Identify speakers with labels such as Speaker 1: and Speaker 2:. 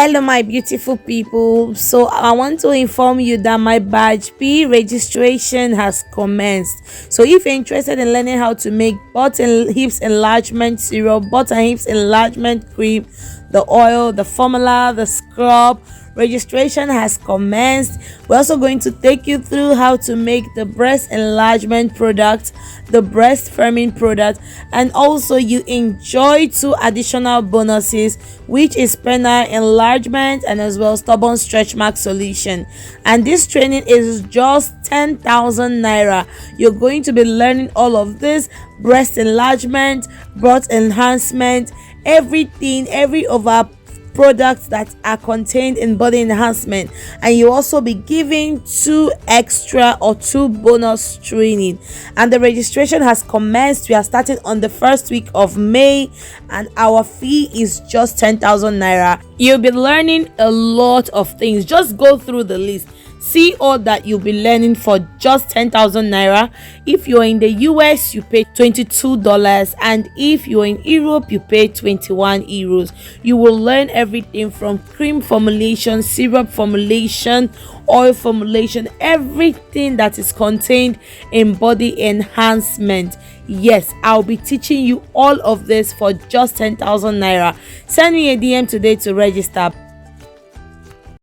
Speaker 1: Hello my beautiful people, so I want to inform you that my batch B registration has commenced. So if you're interested in learning how to make butt and hips enlargement syrup, butt and hips enlargement cream, the oil, the formula, the scrub, registration has commenced. We're also going to take you through how to make the breast enlargement product, the breast firming product, and also you enjoy 2 additional bonuses, which is penile enlargement and as well stubborn stretch mark solution. And this training is just 10,000 naira. You're going to be learning all of this: breast enlargement, butt enhancement, everything, every of our products that are contained in body enhancement. And you also be giving 2 extra or 2 bonus training. And the registration has commenced. We are starting on the first week of May, and our fee is just 10,000 naira. You'll be learning a lot of things. Just go through the list, see all that you'll be learning for just 10,000 naira. If you're in the US, you pay $22, and if you're in Europe, you pay 21 euros. You will learn everything from cream formulation, syrup formulation, oil formulation, everything that is contained in body enhancement. Yes, I'll be teaching you all of this for just 10,000 naira. Send me a DM today to register.